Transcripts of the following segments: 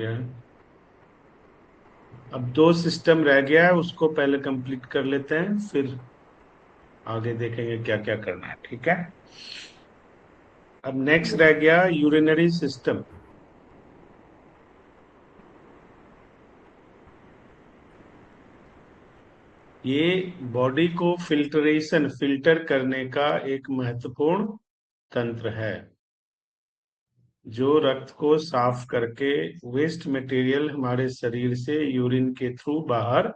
गया है। अब 2 सिस्टम रह गया है, उसको पहले कंप्लीट कर लेते हैं, फिर आगे देखेंगे क्या क्या करना है। ठीक है। अब नेक्स्ट रह गया यूरिनरी सिस्टम। ये बॉडी को फिल्टर करने का एक महत्वपूर्ण तंत्र है, जो रक्त को साफ करके वेस्ट मटेरियल हमारे शरीर से यूरिन के थ्रू बाहर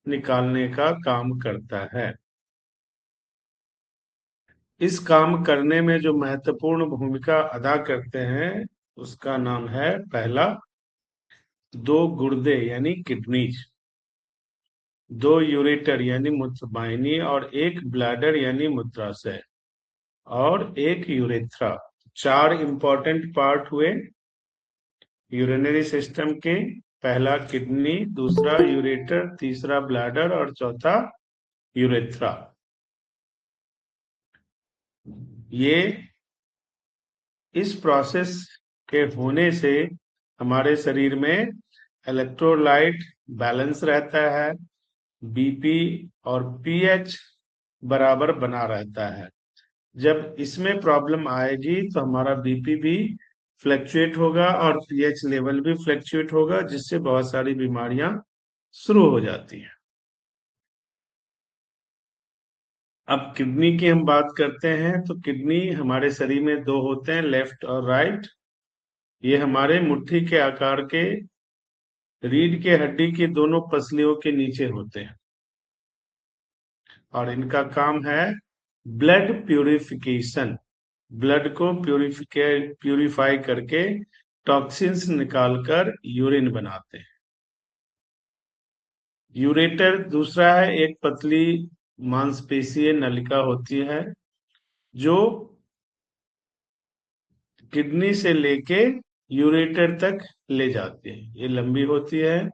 निकालने का काम करता है। इस काम करने में जो महत्वपूर्ण भूमिका अदा करते हैं उसका नाम है, पहला, 2 गुर्दे यानी किडनीज, 2 यूरेटर यानी मूत्रवाहिनी, और 1 ब्लैडर यानी मूत्राशय, और 1 यूरेथ्रा। 4 इंपॉर्टेंट पार्ट हुए यूरिनरी सिस्टम के। पहला किडनी, दूसरा यूरेटर, तीसरा ब्लैडर और चौथा यूरेथ्रा। ये इस प्रोसेस के होने से हमारे शरीर में इलेक्ट्रोलाइट बैलेंस रहता है, बीपी और पीएच बराबर बना रहता है। जब इसमें प्रॉब्लम आएगी तो हमारा बीपी भी फ्लक्चुएट होगा और पीएच लेवल भी फ्लक्चुएट होगा, जिससे बहुत सारी बीमारियां शुरू हो जाती हैं। अब किडनी की हम बात करते हैं तो किडनी हमारे शरीर में 2 होते हैं, लेफ्ट और राइट। ये हमारे मुट्ठी के आकार के रीढ़ के हड्डी की दोनों पसलियों के नीचे होते हैं, और इनका काम है ब्लड प्यूरिफिकेशन। ब्लड को प्यूरिफाई करके टॉक्सिन्स निकालकर यूरिन बनाते हैं। यूरेटर दूसरा है, एक पतली मांसपेशीय नलिका होती है जो किडनी से लेके यूरेटर तक ले जाती है। ये लंबी होती है।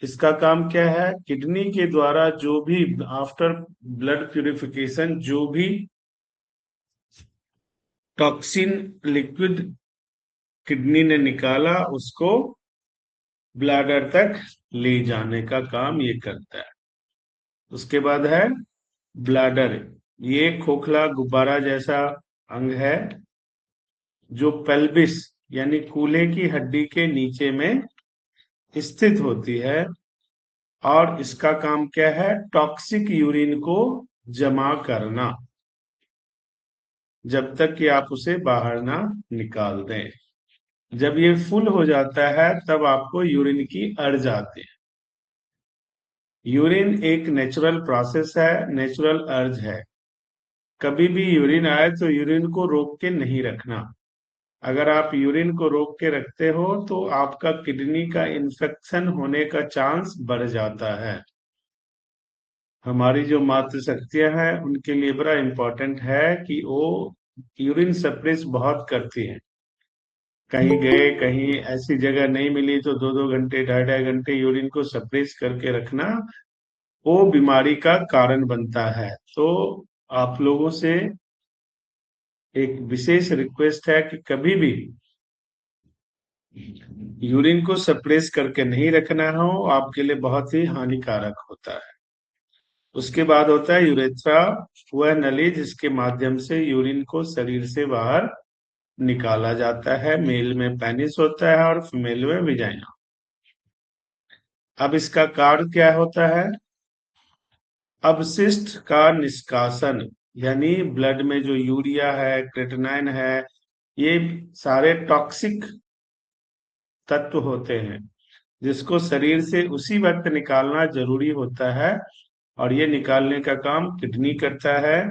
इसका काम क्या है, किडनी के द्वारा जो भी आफ्टर ब्लड प्यूरिफिकेशन जो भी टॉक्सिन लिक्विड किडनी ने निकाला उसको ब्लैडर तक ले जाने का काम ये करता है। उसके बाद है ब्लैडर। ये खोखला गुब्बारा जैसा अंग है जो पेल्विस यानी कूल्हे की हड्डी के नीचे में स्थित होती है, और इसका काम क्या है, टॉक्सिक यूरिन को जमा करना, जब तक कि आप उसे बाहर ना निकाल दें। जब ये फुल हो जाता है तब आपको यूरिन की अर्ज आती है। यूरिन एक नेचुरल प्रोसेस है, नेचुरल अर्ज है। कभी भी यूरिन आए तो यूरिन को रोक के नहीं रखना। अगर आप यूरिन को रोक के रखते हो तो आपका किडनी का इन्फेक्शन होने का चांस बढ़ जाता है। हमारी जो मातृशक्तियां हैं उनके लिए बड़ा इम्पोर्टेंट है कि वो यूरिन सप्रेस बहुत करती हैं। कहीं गए, कहीं ऐसी जगह नहीं मिली तो 2-2 घंटे, 2.5-2.5 घंटे यूरिन को सप्रेस करके रखना वो बीमारी का कारण बनता है। तो आप लोगों से एक विशेष रिक्वेस्ट है कि कभी भी यूरिन को सप्रेस करके नहीं रखना हो, आपके लिए बहुत ही हानिकारक होता है। उसके बाद होता है यूरेथ्रा, वह नली जिसके माध्यम से यूरिन को शरीर से बाहर निकाला जाता है। मेल में पेनिस होता है और फीमेल में विजाइना। अब इसका कार्य क्या होता है, अपशिष्ट का निष्कासन, यानी ब्लड में जो यूरिया है, क्रेटिनाइन है, ये सारे टॉक्सिक तत्व होते हैं जिसको शरीर से उसी वक्त निकालना जरूरी होता है, और ये निकालने का काम किडनी करता है।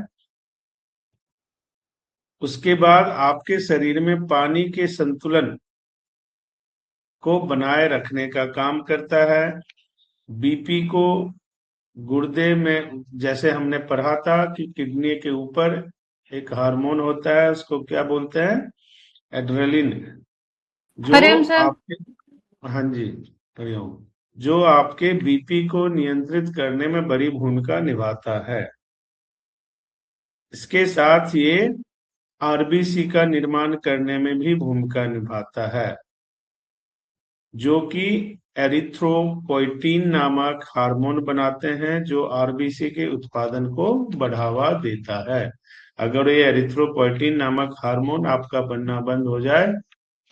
उसके बाद आपके शरीर में पानी के संतुलन को बनाए रखने का काम करता है। बीपी को गुर्दे में, जैसे हमने पढ़ा था कि किडनी के ऊपर एक हार्मोन होता है, उसको क्या बोलते हैं, एड्रेलिन, जो हरिओम सर। आपके, हाँ जी, हरिओम, जो आपके बीपी को नियंत्रित करने में बड़ी भूमिका निभाता है। इसके साथ ये आरबीसी का निर्माण करने में भी भूमिका निभाता है। जो कि एरिथ्रोपोइटीन नामक हार्मोन बनाते हैं, जो आरबीसी के उत्पादन को बढ़ावा देता है। अगर ये एरिथ्रोपोइटीन नामक हार्मोन आपका बनना बंद हो जाए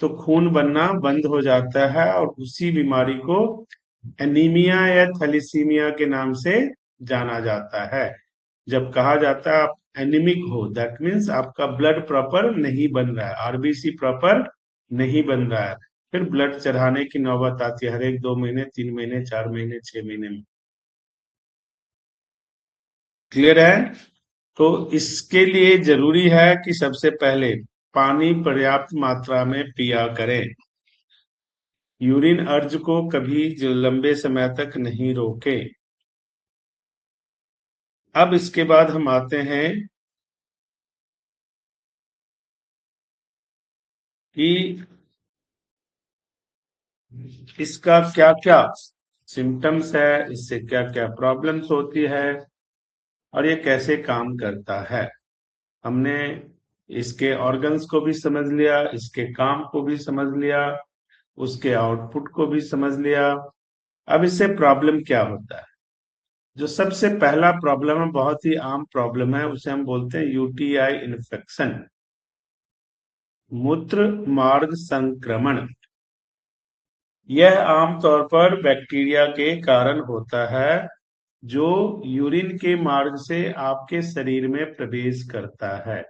तो खून बनना बंद हो जाता है, और उसी बीमारी को एनीमिया या थैलेसीमिया के नाम से जाना जाता है। जब कहा जाता है आप एनीमिक हो, दैट मीन्स आपका ब्लड प्रॉपर नहीं बन रहा है, आरबीसी प्रॉपर नहीं बन रहा है। फिर ब्लड चढ़ाने की नौबत आती है हर एक 2 महीने, 3 महीने, 4 महीने, 6 महीने में। क्लियर है? तो इसके लिए जरूरी है कि सबसे पहले पानी पर्याप्त मात्रा में पिया करें। यूरिन अर्ज को कभी जो लंबे समय तक नहीं रोके। अब इसके बाद हम आते हैं कि इसका क्या क्या सिम्टम्स है, इससे क्या क्या प्रॉब्लम्स होती है, और ये कैसे काम करता है। हमने इसके ऑर्गन्स को भी समझ लिया, इसके काम को भी समझ लिया, उसके आउटपुट को भी समझ लिया। अब इससे प्रॉब्लम क्या होता है? जो सबसे पहला प्रॉब्लम है, बहुत ही आम प्रॉब्लम है, उसे हम बोलते हैं यूटीआई इन्फेक्शन, मूत्र मार्ग संक्रमण। यह आमतौर पर बैक्टीरिया के कारण होता है, जो यूरिन के मार्ग से आपके शरीर में प्रवेश करता है।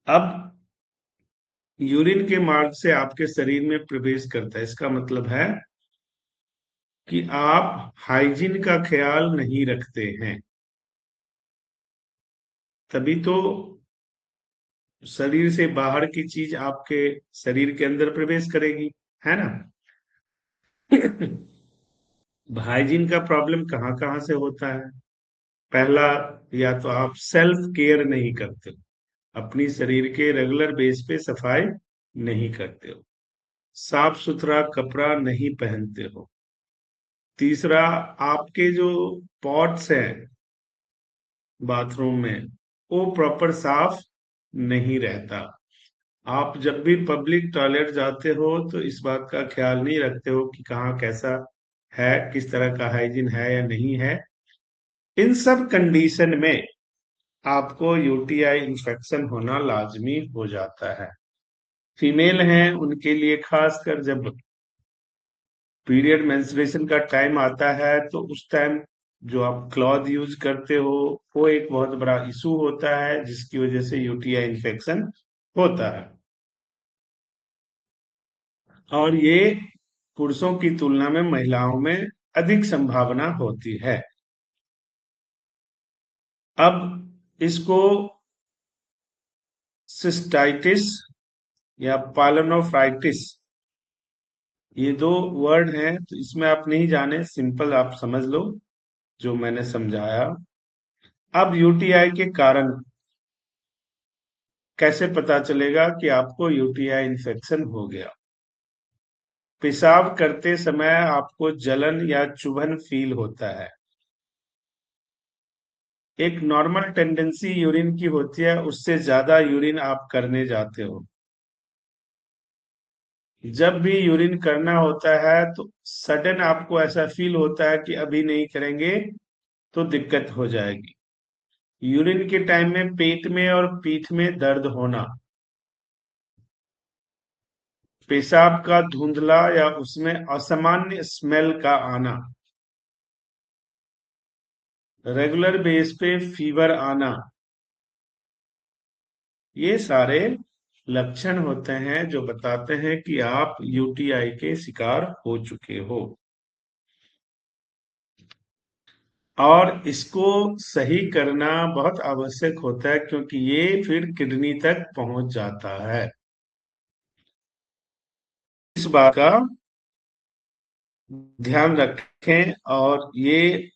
अब यूरिन के मार्ग से आपके शरीर में प्रवेश करता है, इसका मतलब है कि आप हाइजीन का ख्याल नहीं रखते हैं, तभी तो शरीर से बाहर की चीज आपके शरीर के अंदर प्रवेश करेगी, है ना? हाइजीन का प्रॉब्लम कहाँ कहाँ से होता है? पहला, या तो आप सेल्फ केयर नहीं करते हो, अपनी शरीर के रेगुलर बेस पे सफाई नहीं करते हो, साफ सुथरा कपड़ा नहीं पहनते हो। तीसरा, आपके जो पॉट्स हैं बाथरूम में, वो प्रॉपर साफ नहीं रहता। आप जब भी पब्लिक टॉयलेट जाते हो तो इस बात का ख्याल नहीं रखते हो कि कहाँ कैसा है, किस तरह का हाइजीन है या नहीं है। इन सब कंडीशन में आपको यूटीआई इन्फेक्शन होना लाजमी हो जाता है। फीमेल हैं उनके लिए खासकर जब पीरियड मेंस्ट्रुएशन का टाइम आता है तो उस टाइम जो आप क्लॉथ यूज करते हो, वो एक बहुत बड़ा इशू होता है, जिसकी वजह से यूटीआई इन्फेक्शन होता है। और ये पुरुषों की तुलना में महिलाओं में अधिक संभावना होती है। अब इसको सिस्टाइटिस या पाइलोनेफ्राइटिस, ये दो वर्ड हैं, तो इसमें आप नहीं जाने, सिंपल आप समझ लो जो मैंने समझाया। अब यूटीआई के कारण कैसे पता चलेगा कि आपको यूटीआई इन्फेक्शन हो गया? पेशाब करते समय आपको जलन या चुभन फील होता है। एक नॉर्मल टेंडेंसी यूरिन की होती है, उससे ज्यादा यूरिन आप करने जाते हो। जब भी यूरिन करना होता है तो सडन आपको ऐसा फील होता है कि अभी नहीं करेंगे तो दिक्कत हो जाएगी। यूरिन के टाइम में पेट में और पीठ में दर्द होना, पेशाब का धुंधला या उसमें असामान्य स्मेल का आना, रेगुलर बेस पे फीवर आना, ये सारे लक्षण होते हैं जो बताते हैं कि आप यूटीआई के शिकार हो चुके हो। और इसको सही करना बहुत आवश्यक होता है, क्योंकि ये फिर किडनी तक पहुंच जाता है। इस बात का ध्यान रखें, और ये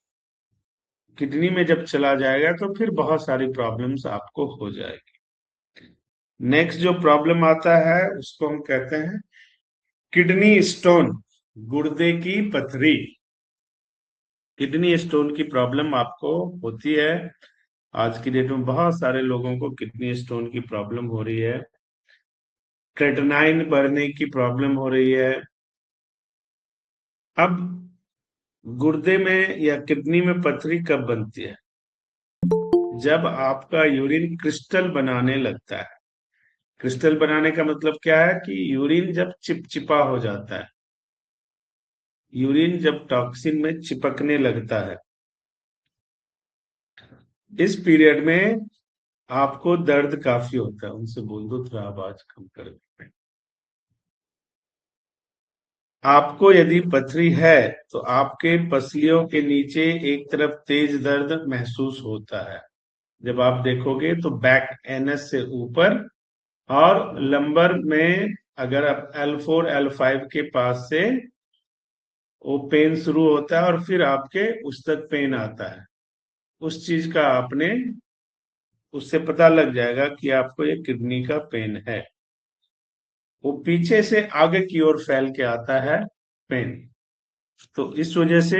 किडनी में जब चला जाएगा तो फिर बहुत सारी प्रॉब्लम्स आपको हो जाएगी। नेक्स्ट जो प्रॉब्लम आता है उसको हम कहते हैं किडनी स्टोन, गुर्दे की पथरी। किडनी स्टोन की प्रॉब्लम आपको होती है। आज की डेट में बहुत सारे लोगों को किडनी स्टोन की प्रॉब्लम हो रही है। क्रेटिनाइन बढ़ने की प्रॉब्लम हो रही है। अब गुर्दे में या किडनी में पथरी कब बनती है? जब आपका यूरिन क्रिस्टल बनाने लगता है। क्रिस्टल बनाने का मतलब क्या है कि यूरिन जब चिपचिपा हो जाता है, यूरिन जब टॉक्सिन में चिपकने लगता है, इस पीरियड में आपको दर्द काफी होता है। उनसे बोल दो थोड़ा आवाज कम कर दें। आपको यदि पथरी है तो आपके पसलियों के नीचे एक तरफ तेज दर्द महसूस होता है। जब आप देखोगे तो बैक एनएस से ऊपर और लंबर में, अगर आप L4 L5 के पास से वो पेन शुरू होता है और फिर आपके उस तक पेन आता है। उस चीज का आपने, उससे पता लग जाएगा कि आपको ये किडनी का पेन है। वो पीछे से आगे की ओर फैल के आता है पेन। तो इस वजह से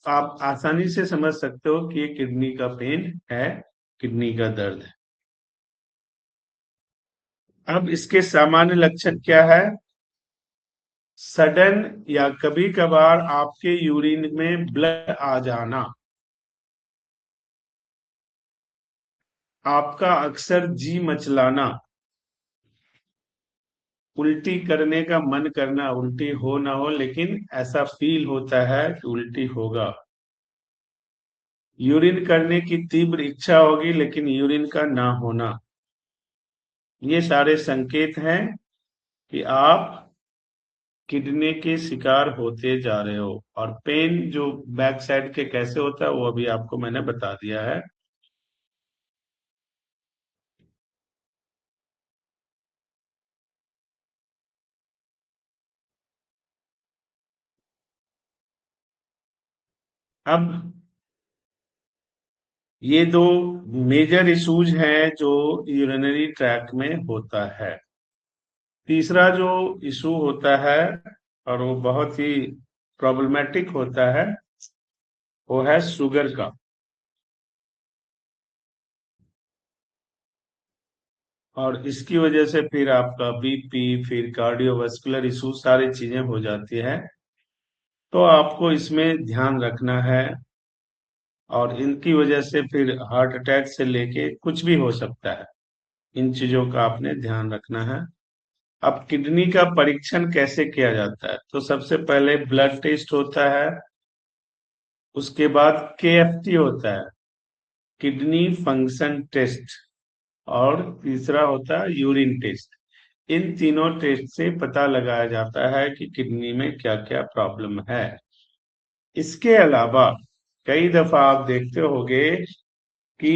आप आसानी से समझ सकते हो कि ये किडनी का पेन है, किडनी का दर्द है। अब इसके सामान्य लक्षण क्या है? सडन या कभी कभार आपके यूरिन में ब्लड आ जाना, आपका अक्सर जी मचलाना, उल्टी करने का मन करना, उल्टी हो ना हो लेकिन ऐसा फील होता है कि उल्टी होगा, यूरिन करने की तीव्र इच्छा होगी लेकिन यूरिन का ना होना, ये सारे संकेत हैं कि आप किडनी के शिकार होते जा रहे हो। और पेन जो बैक साइड के कैसे होता है वो अभी आपको मैंने बता दिया है। अब ये दो मेजर इश्यूज हैं जो यूरिनरी ट्रैक में होता है। तीसरा जो इशू होता है और वो बहुत ही प्रॉब्लमेटिक होता है, वो है शुगर का। और इसकी वजह से फिर आपका बीपी, फिर कार्डियोवास्कुलर इशू, सारी चीजें हो जाती है। तो आपको इसमें ध्यान रखना है। और इनकी वजह से फिर हार्ट अटैक से लेके कुछ भी हो सकता है। इन चीजों का आपने ध्यान रखना है। अब किडनी का परीक्षण कैसे किया जाता है? तो सबसे पहले ब्लड टेस्ट होता है, उसके बाद KFT होता है, किडनी फंक्शन टेस्ट, और तीसरा होता है यूरिन टेस्ट। इन तीनों टेस्ट से पता लगाया जाता है कि किडनी में क्या क्या प्रॉब्लम है। इसके अलावा कई दफा आप देखते होंगे कि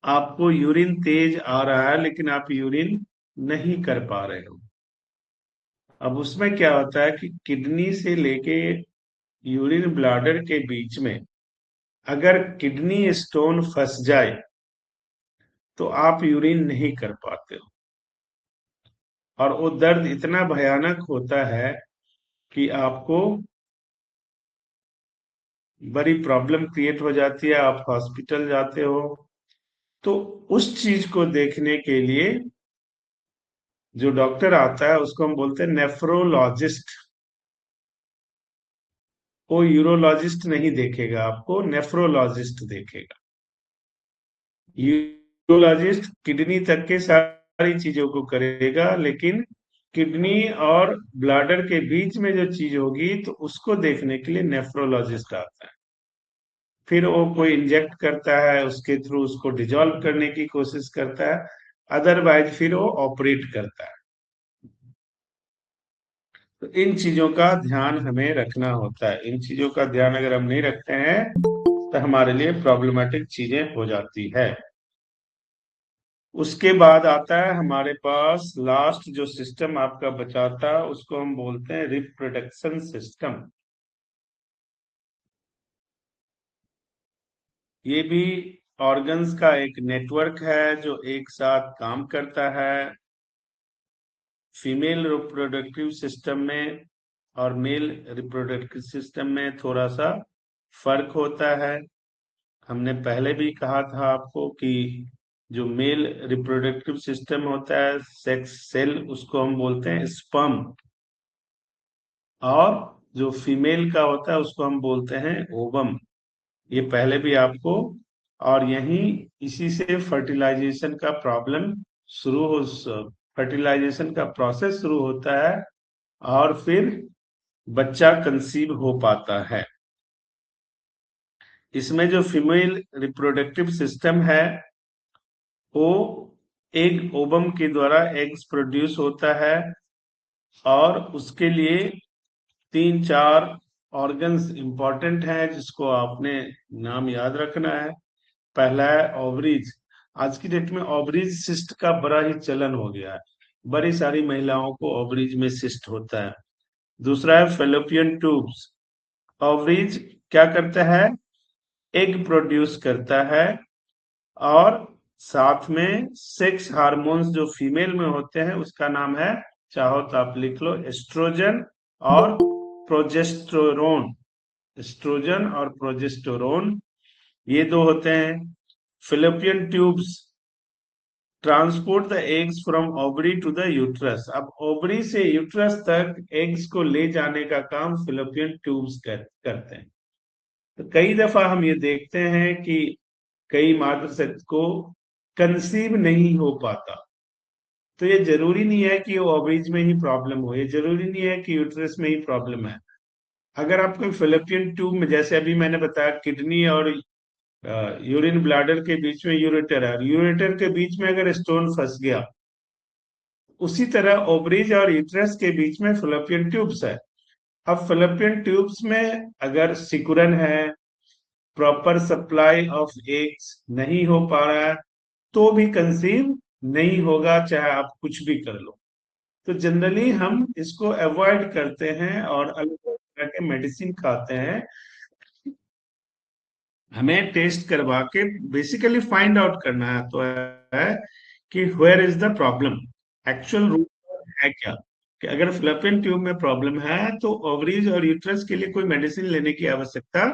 आपको यूरिन तेज आ रहा है लेकिन आप यूरिन नहीं कर पा रहे हो। अब उसमें क्या होता है कि किडनी से लेके यूरिन ब्लैडर के बीच में अगर किडनी स्टोन फंस जाए तो आप यूरिन नहीं कर पाते हो। और वो दर्द इतना भयानक होता है कि आपको बड़ी प्रॉब्लम क्रिएट हो जाती है, आप हॉस्पिटल जाते हो। तो उस चीज को देखने के लिए जो डॉक्टर आता है उसको हम बोलते हैं नेफ्रोलॉजिस्ट। वो यूरोलॉजिस्ट नहीं देखेगा, आपको नेफ्रोलॉजिस्ट देखेगा। यूरोलॉजिस्ट किडनी तक के सारी चीजों को करेगा, लेकिन किडनी और ब्लैडर के बीच में जो चीज होगी तो उसको देखने के लिए नेफ्रोलॉजिस्ट आता है। फिर वो कोई इंजेक्ट करता है, उसके थ्रू उसको डिजॉल्व करने की कोशिश करता है, अदरवाइज फिर वो ऑपरेट करता है। तो इन चीजों का ध्यान हमें रखना होता है। इन चीजों का ध्यान अगर हम नहीं रखते हैं तो हमारे लिए प्रॉब्लमेटिक चीजें हो जाती है। उसके बाद आता है हमारे पास लास्ट जो सिस्टम आपका बचा था, उसको हम बोलते हैं रिप्रोडक्शन सिस्टम। ये भी ऑर्गन्स का एक नेटवर्क है जो एक साथ काम करता है। फीमेल रिप्रोडक्टिव सिस्टम में और मेल रिप्रोडक्टिव सिस्टम में थोड़ा सा फर्क होता है। हमने पहले भी कहा था आपको कि जो मेल रिप्रोडक्टिव सिस्टम होता है, सेक्स सेल, उसको हम बोलते हैं स्पर्म, और जो फीमेल का होता है उसको हम बोलते हैं ओवम। ये पहले भी आपको, और यही इसी से फर्टिलाइजेशन का प्रॉब्लम शुरू हो फर्टिलाइजेशन का प्रोसेस शुरू होता है, और फिर बच्चा कंसीव हो पाता है। इसमें जो फीमेल रिप्रोडक्टिव सिस्टम है, वो एग ओवम के द्वारा एग्स प्रोड्यूस होता है, और उसके लिए 3-4 ऑर्गन्स इंपॉर्टेंट हैं जिसको आपने नाम याद रखना है। पहला है ओवरीज। आज की डेट में ओवरीज सिस्ट का बड़ा ही चलन हो गया है, बड़ी सारी महिलाओं को ओवरीज में सिस्ट होता है। दूसरा है फेलोपियन ट्यूब्स। ओवरीज क्या करता है? एग प्रोड्यूस करता है, और साथ में सेक्स हार्मोन्स जो फीमेल में होते हैं उसका नाम है, चाहो तो आप लिख लो, एस्ट्रोजन और प्रोजेस्टेरोन। एस्ट्रोजन और प्रोजेस्टेरोन, ये दो होते हैं। Fallopian tubes transport the eggs from ovary to the uterus. अब ओवरी से यूट्रस तक एग्स को ले जाने का काम फिलिपियन ट्यूब्स करते हैं। तो कई दफा हम ये देखते हैं कि कई मातृशक्ति को कंसीव नहीं हो पाता। तो ये जरूरी नहीं है कि वो ओवरीज में ही प्रॉब्लम हो, ये जरूरी नहीं है कि यूट्रस में ही प्रॉब्लम है। अगर आपको फिलिपियन ट्यूब में, जैसे अभी मैंने बताया, किडनी और यूरिन ब्लैडर के बीच में यूरेटर है, यूरेटर के बीच में अगर स्टोन फंस गया, उसी तरह ओवरीज और यूट्रस के बीच में फिलिपियन ट्यूब्स है। अब फिलिपियन ट्यूब्स में अगर सिकुड़न है, प्रॉपर सप्लाई ऑफ एग्स नहीं हो पा रहा है, तो भी कंसीव नहीं होगा, चाहे आप कुछ भी कर लो। तो जनरली हम इसको अवॉइड करते हैं और अलग अलग तरह के मेडिसिन खाते हैं। हमें टेस्ट करवा के बेसिकली फाइंड आउट करना है, तो है कि where is the problem, actual root है क्या। कि अगर फ्लैपियन ट्यूब में प्रॉब्लम है तो ओवरीज और यूट्रस के लिए कोई मेडिसिन लेने की आवश्यकता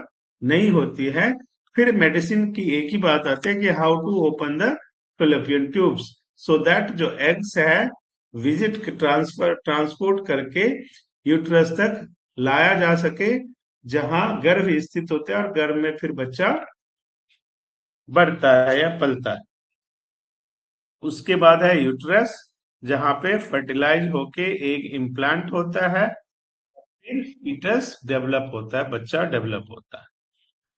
नहीं होती है। फिर मेडिसिन की एक ही बात आती है कि how to open the fallopian tubes so that जो एग्स है विजिट ट्रांसपोर्ट करके यूट्रस तक लाया जा सके, जहां गर्भ स्थित होते हैं, और गर्भ में फिर बच्चा बढ़ता है या पलता है। उसके बाद है यूट्रस, जहां पे फर्टिलाइज होके एक इम्प्लांट होता है, फिर फीटस डेवलप होता है, बच्चा डेवलप होता है।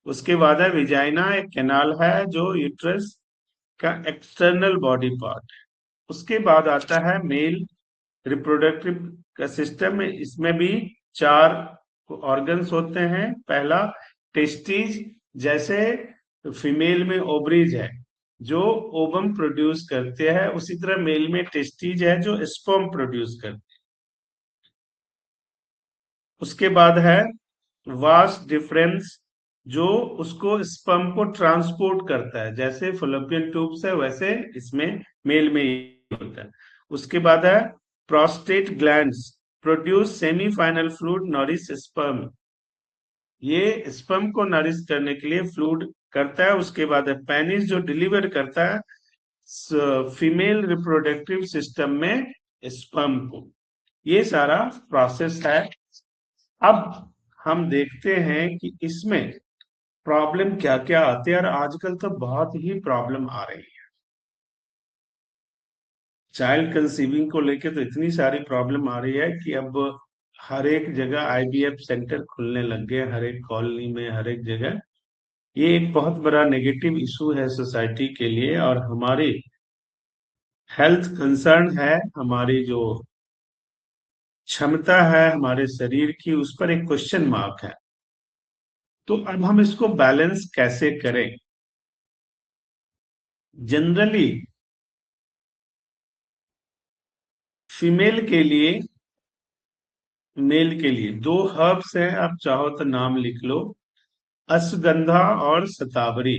उसके बाद है विजाइना, एक कैनाल है जो यूट्रस का एक्सटर्नल बॉडी पार्ट है। उसके बाद आता है मेल रिप्रोडक्टिव का सिस्टम। इसमें भी 4 ऑर्गन्स होते हैं। पहला टेस्टिज, जैसे फीमेल में ओवरीज है जो ओवम प्रोड्यूस करते हैं, उसी तरह मेल में टेस्टिज है जो स्पर्म प्रोड्यूस करते हैं। उसके बाद है वास्ट डिफरेंस, जो उसको स्पर्म को ट्रांसपोर्ट करता है, जैसे फलोपियन ट्यूब्स है वैसे इसमें मेल में ही होता है। उसके बाद है prostate glands produce semifinal fluid nourish sperm, ये स्पर्म को नरिश करने के लिए फ्लूइड करता है। उसके बाद है पेनिस, जो डिलीवर करता है फीमेल रिप्रोडक्टिव सिस्टम में स्पर्म को। ये सारा प्रोसेस है। अब हम देखते हैं कि इसमें प्रॉब्लम क्या क्या आती है, और आजकल तो बहुत ही प्रॉब्लम आ रही है। चाइल्ड कंसीविंग को लेके तो इतनी सारी प्रॉब्लम आ रही है कि अब हर एक जगह आईवीएफ सेंटर खुलने लग गए, हर एक कॉलोनी में, हर एक जगह। ये एक बहुत बड़ा नेगेटिव इशू है सोसाइटी के लिए, और हमारी हेल्थ कंसर्न है, हमारी जो क्षमता है हमारे शरीर की, उस पर एक क्वेश्चन मार्क है। तो अब हम इसको बैलेंस कैसे करें? जनरली फीमेल के लिए, मेल के लिए 2 हर्ब्स हैं, आप चाहो तो नाम लिख लो, अश्वगंधा और शतावरी।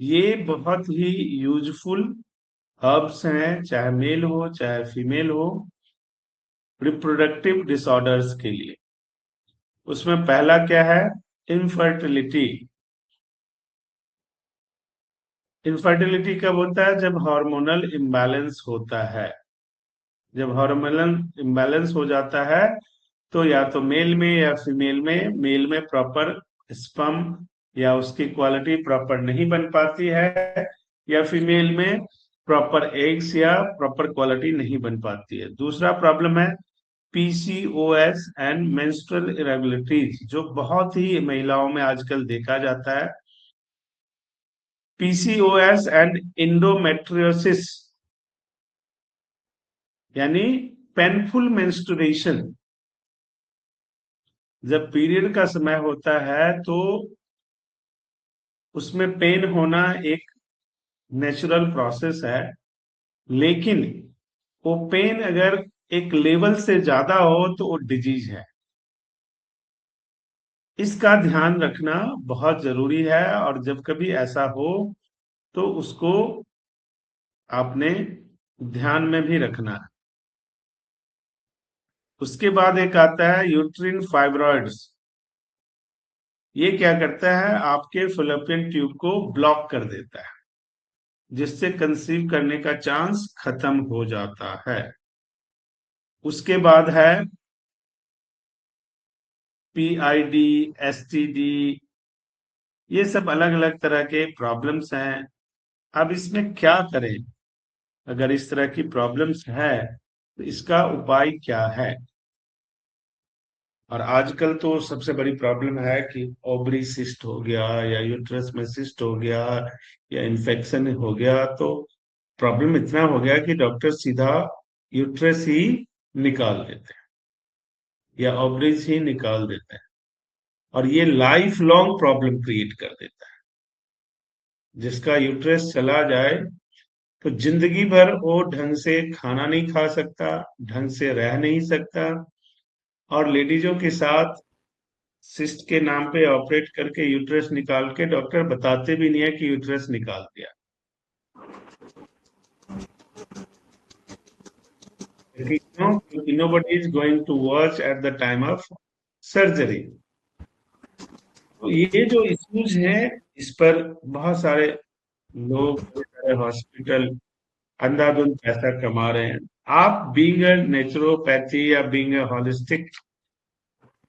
ये बहुत ही यूजफुल हर्ब्स हैं, चाहे मेल हो चाहे फीमेल हो, रिप्रोडक्टिव डिसऑर्डर्स के लिए। उसमें पहला क्या है? इनफर्टिलिटी। इनफर्टिलिटी कब होता है? जब हार्मोनल इम्बैलेंस होता है। जब हार्मोनल इम्बैलेंस हो जाता है तो या तो मेल में या फीमेल में, मेल में प्रॉपर स्पर्म या उसकी क्वालिटी प्रॉपर नहीं बन पाती है, या फीमेल में प्रॉपर एग्स या प्रॉपर क्वालिटी नहीं बन पाती है। दूसरा प्रॉब्लम है पीसीओएस एंड मेंस्ट्रुअल इरेगुलरिटीज, जो बहुत ही महिलाओं में आजकल देखा जाता है। पीसीओएस एंड इंडोमेट्रियोसिस, यानी पेनफुल मेंस्ट्रुएशन। जब पीरियड का समय होता है तो उसमें पेन होना एक नेचुरल प्रोसेस है, लेकिन वो पेन अगर एक लेवल से ज्यादा हो तो वो डिजीज है। इसका ध्यान रखना बहुत जरूरी है, और जब कभी ऐसा हो तो उसको आपने ध्यान में भी रखना है। उसके बाद एक आता है यूट्रिन फाइब्रॉइड्स। ये क्या करता है? आपके फैलोपियन ट्यूब को ब्लॉक कर देता है, जिससे कंसीव करने का चांस खत्म हो जाता है। उसके बाद है पीआईडी, एसटीडी, ये सब अलग अलग तरह के प्रॉब्लम्स हैं। अब इसमें क्या करें? अगर इस तरह की प्रॉब्लम्स है तो इसका उपाय क्या है? और आजकल तो सबसे बड़ी प्रॉब्लम है कि ओवरी सिस्ट हो गया या यूट्रस में सिस्ट हो गया या इन्फेक्शन हो गया, तो प्रॉब्लम इतना हो गया कि डॉक्टर सीधा यूट्रस ही निकाल देते हैं या ओवरीज ही निकाल देते हैं, और ये लाइफ लॉन्ग प्रॉब्लम क्रिएट कर देता है। जिसका यूट्रस चला जाए तो जिंदगी भर वो ढंग से खाना नहीं खा सकता, ढंग से रह नहीं सकता। और लेडीजों के साथ सिस्ट के नाम पे ऑपरेट करके यूट्रस निकाल के डॉक्टर बताते भी नहीं है कि यूट्रस निकाल दिया, क्योंकि क्यों? क्योंकि nobody is going to watch at the time of surgery। तो ये जो इश्यूज हैं, इस पर बहुत सारे लोग, बहुत सारे हॉस्पिटल अंधाधुंध पैसा कमा रहे हैं। आप बीइंग अ नेचुरोपैथी या बीइंग अ होलिस्टिक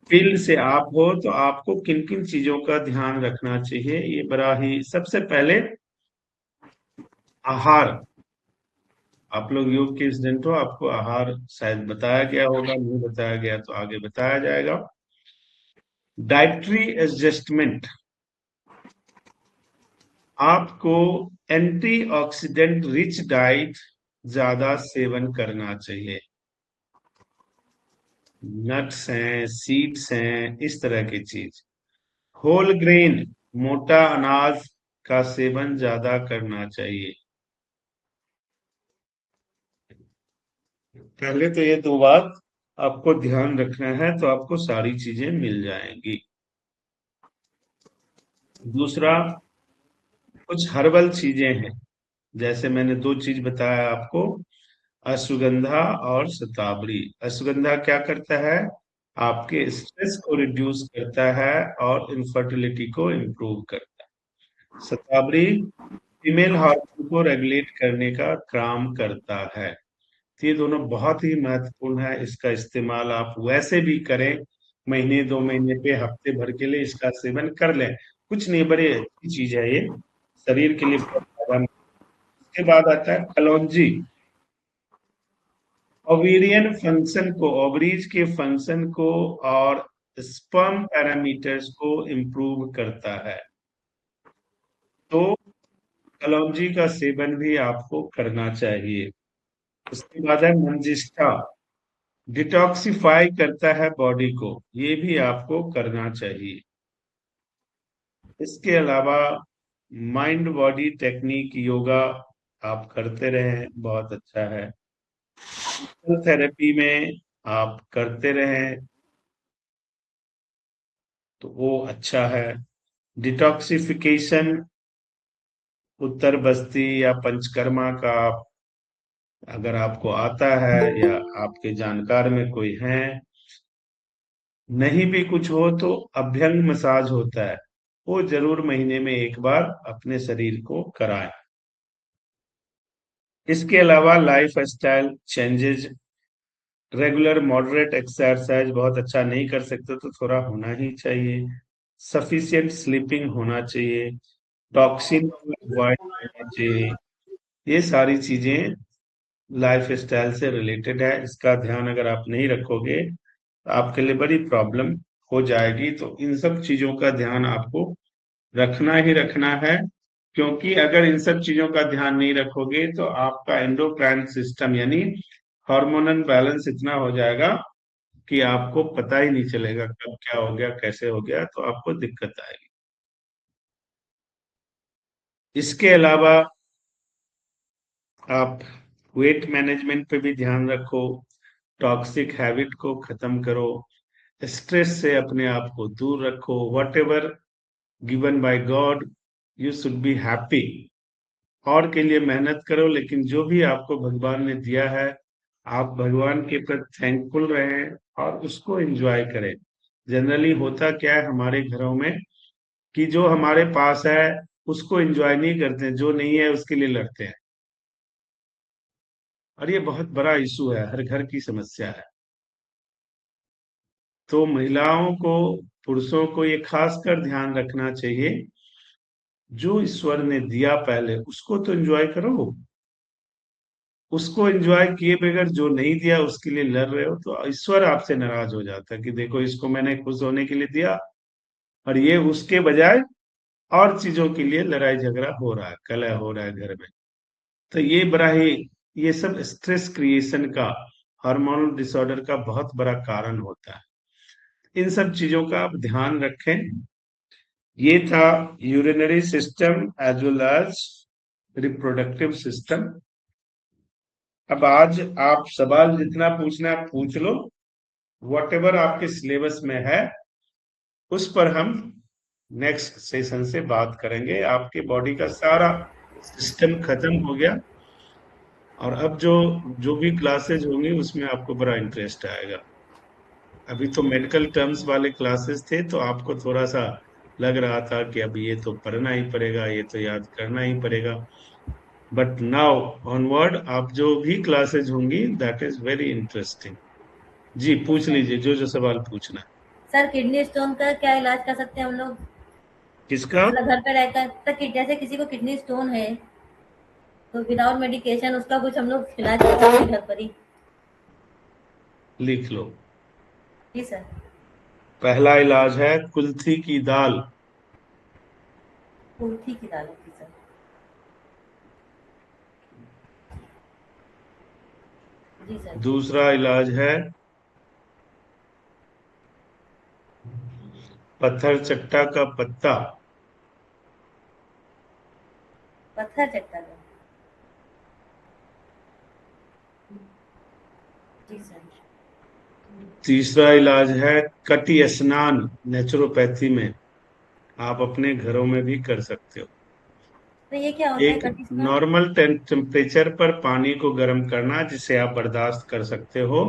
फील्ड से आप हो, तो आपको किन किन चीजों का ध्यान रखना चाहिए? ये बड़ा ही, सबसे पहले आहार। आप लोग योग के स्टूडेंट हो, आपको आहार शायद बताया गया होगा, नहीं बताया गया तो आगे बताया जाएगा। डाइटरी एडजस्टमेंट, आपको एंटीऑक्सीडेंट रिच डाइट ज्यादा सेवन करना चाहिए। नट्स हैं, सीड्स हैं, इस तरह की चीज। होल ग्रेन, मोटा अनाज का सेवन ज्यादा करना चाहिए। पहले तो ये दो बात आपको ध्यान रखना है, तो आपको सारी चीजें मिल जाएंगी। दूसरा, कुछ हर्बल चीजें हैं, जैसे मैंने दो चीज बताया आपको, अश्वगंधा और शतावरी। अश्वगंधा क्या करता है? आपके स्ट्रेस को रिड्यूस करता है और इनफर्टिलिटी को इम्प्रूव करता है। शतावरी फीमेल हार्मोन को रेगुलेट करने का काम करता है। तो ये दोनों बहुत ही महत्वपूर्ण है। इसका इस्तेमाल आप वैसे भी करें, महीने 2 महीने पे, हफ्ते भर के लिए इसका सेवन कर लें, कुछ नहीं, बड़ी अच्छी चीज है ये, शरीर के लिए बहुत फायदा। उसके बाद आता है कलौंजी। ओवेरियन फंक्शन को, ओवरीज के फंक्शन को और स्पर्म पैरामीटर्स को इम्प्रूव करता है। तो कलौंजी का सेवन भी आपको करना चाहिए। उसके बाद है मंजिष्ठा, डिटॉक्सिफाई करता है बॉडी को, ये भी आपको करना चाहिए। इसके अलावा माइंड बॉडी टेक्निक योगा आप करते रहें, बहुत अच्छा है। थेरेपी में आप करते रहें तो वो अच्छा है। डिटॉक्सिफिकेशन, उत्तर बस्ती या पंचकर्मा का अगर आपको आता है या आपके जानकार में कोई है, नहीं भी कुछ हो तो अभ्यंग मसाज होता है, वो जरूर महीने में एक बार अपने शरीर को कराएं। इसके अलावा life style changes, regular moderate exercise बहुत अच्छा नहीं कर सकते तो थोड़ा होना ही चाहिए। सफिशिएंट स्लीपिंग होना चाहिए। टॉक्सिन अवॉइड करना चाहिए। ये सारी चीजें लाइफ स्टाइल से रिलेटेड है। इसका ध्यान अगर आप नहीं रखोगे तो आपके लिए बड़ी प्रॉब्लम हो जाएगी। तो इन सब चीजों का ध्यान आपको रखना ही रखना है, क्योंकि अगर इन सब चीजों का ध्यान नहीं रखोगे तो आपका एंडोक्राइन सिस्टम यानी हार्मोनल बैलेंस इतना हो जाएगा कि आपको पता ही नहीं चलेगा कब क्या हो गया, कैसे हो गया, तो आपको दिक्कत आएगी। इसके अलावा आप वेट मैनेजमेंट पे भी ध्यान रखो। टॉक्सिक हैबिट को खत्म करो। स्ट्रेस से अपने आप को दूर रखो। What ever given by God, you should be happy. और के लिए मेहनत करो, लेकिन जो भी आपको भगवान ने दिया है आप भगवान के प्रति थैंकफुल रहें और उसको एंजॉय करें। जनरली होता क्या है हमारे घरों में कि जो हमारे पास है उसको एंजॉय नहीं करते हैं, जो नहीं है उसके लिए लड़ते हैं। और ये बहुत बड़ा इशू है, हर घर की समस्या है। तो महिलाओं को, पुरुषों को ये खासकर ध्यान रखना चाहिए, जो ईश्वर ने दिया पहले उसको तो एंजॉय करो। उसको एंजॉय किए बगैर जो नहीं दिया उसके लिए लड़ रहे हो तो ईश्वर आपसे नाराज हो जाता है कि देखो इसको मैंने खुश होने के लिए दिया और ये उसके बजाय और चीजों के लिए लड़ाई झगड़ा हो रहा है, कलह हो रहा है घर में। तो ये बड़ा ही, ये सब स्ट्रेस क्रिएशन का, हार्मोनल डिसऑर्डर का बहुत बड़ा कारण होता है। इन सब चीजों का आप ध्यान रखें। ये था urinary system as well as reproductive system. अब आज आप सवाल जितना पूछना है पूछ लो। वट एवर आपके सिलेबस में है उस पर हम नेक्स्ट सेशन से बात करेंगे। आपके बॉडी का सारा सिस्टम खत्म हो गया और अब जो जो भी क्लासेज होंगी उसमें आपको बड़ा इंटरेस्ट आएगा। अभी तो मेडिकल टर्म्स वाले क्लासेस थे तो आपको थोड़ा सा लग रहा था कि अब ये तो पढ़ना ही पड़ेगा, ये तो याद करना ही पड़ेगा। बट नाउ ऑनवर्ड आप जो भी क्लासेज होंगी दैट इज वेरी इंटरेस्टिंग। जी पूछ लीजिए जो जो सवाल पूछना है। सर किडनी स्टोन का क्या इलाज कर सकते हैं हम लोग? किसका? मतलब घर पे रहकर तो जैसे किसी को किडनी स्टोन है तो विदाउट मेडिकेशन उसका कुछ हम लोग इलाज कर सकते हैं घर पर ही? लिख लो। जी सर। पहला इलाज है कुल्थी की दाल। कुल्थी की दाल होती सर। जी सर। दूसरा इलाज है पत्थर चट्टा का पत्ता। पत्थर चट्टा का। जी सर। तीसरा इलाज है कटी स्नान, नेचुरोपैथी में आप अपने घरों में भी कर सकते हो। तो ये क्या होता है एक कटी स्नान? नॉर्मल टेम्परेचर पर पानी को गर्म करना जिसे आप बर्दाश्त कर सकते हो,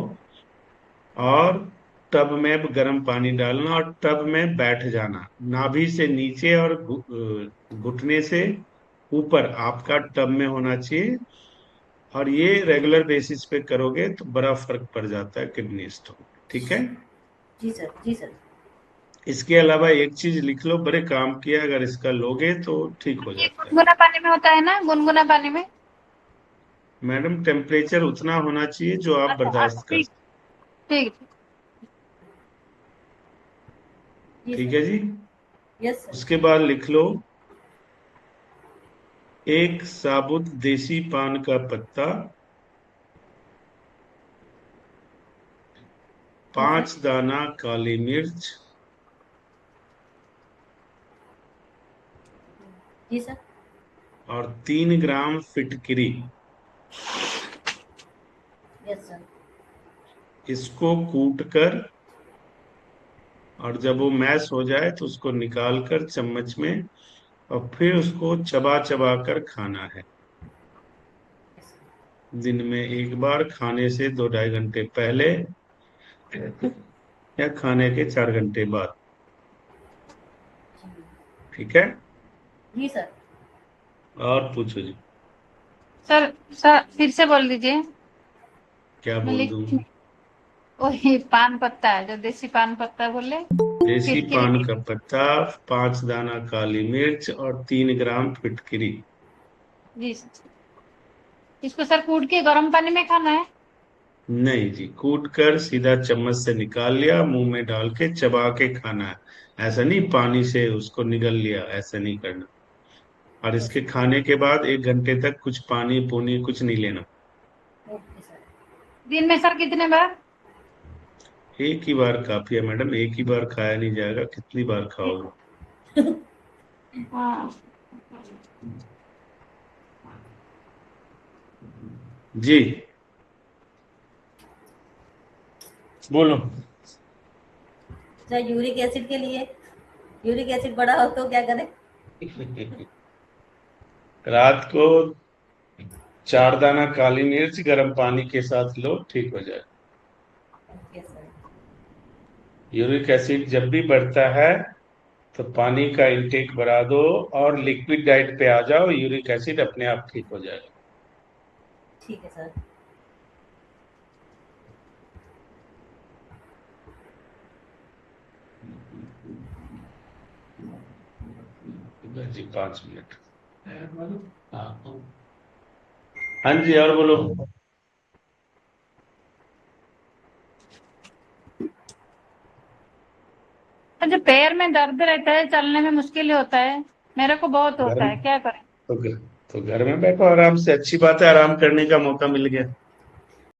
और टब में गर्म पानी डालना और टब में बैठ जाना, नाभि से नीचे और घुटने से ऊपर आपका टब में होना चाहिए। और ये रेगुलर बेसिस पे करोगे तो बड़ा फर्क पड़ जाता है किडनी स्टोन। ठीक है। जी सर। जी सर। इसके अलावा एक चीज लिख लो, बड़े काम किया, अगर इसका लोगे तो ठीक हो ये जाता है। गुनगुना पानी में होता है ना, गुनगुना पानी में? मैडम टेम्परेचर उतना होना चाहिए जो आप अच्छा बर्दाश्त कर ठीक। सकते। ठीक। जी ठीक सर। है जी। Yes sir. उसके बाद लिख लो एक साबुत देसी पान का पत्ता, जी सर। 5 दाना काली मिर्च, जी सर। और 3 ग्राम फिटकिरी। Yes sir. इसको कूट कर, और जब वो मैश हो जाए तो उसको निकाल कर चम्मच में, और फिर उसको चबा चबा कर खाना है। दिन में एक बार, खाने से 2-2.5 घंटे पहले या खाने के 4 घंटे बाद। ठीक है। जी सर। और पूछो जी। सर सर फिर से बोल दीजिए। क्या मैं बोल लिख दूं? वही पान पत्ता है जो देसी पान पत्ता बोले। देसी फिटकिरी पान का पत्ता, 5 दाना काली मिर्च और 3 ग्राम फिटकिरी। जी सर। इसको सर कूट के गर्म पानी में खाना है। नहीं जी, कूट कर सीधा चम्मच से निकाल लिया, मुंह में डाल के चबा के खाना है। ऐसा नहीं पानी से उसको निगल लिया, ऐसा नहीं करना। और ओके इसके सर। खाने के बाद 1 घंटे तक कुछ पानी पूनी कुछ नहीं लेना। Okay sir. दिन में सर कितने बार? एक ही बार काफी है मैडम, एक ही बार खाया नहीं जाएगा, कितनी बार खाओगे? हाँ। जी, बोलो। सर यूरिक एसिड के लिए, यूरिक एसिड बढ़ा हो तो क्या करें? रात को 4 दाना काली मिर्च गर्म पानी के साथ लो, ठीक हो जाए। Okay sir. यूरिक एसिड जब भी बढ़ता है तो पानी का इंटेक बढ़ा दो और लिक्विड डाइट पे आ जाओ, यूरिक एसिड अपने आप ठीक हो जाएगा। ठीक है सर। जी 5 मिनट। हाँ, हाँ जी, और बोलो। जो पैर में दर्द रहता है चलने में मुश्किल होता है, मेरे को बहुत घर होता में है, क्या करें? तो घर में बैठो आराम से, अच्छी बात है, आराम करने का मौका मिल गया।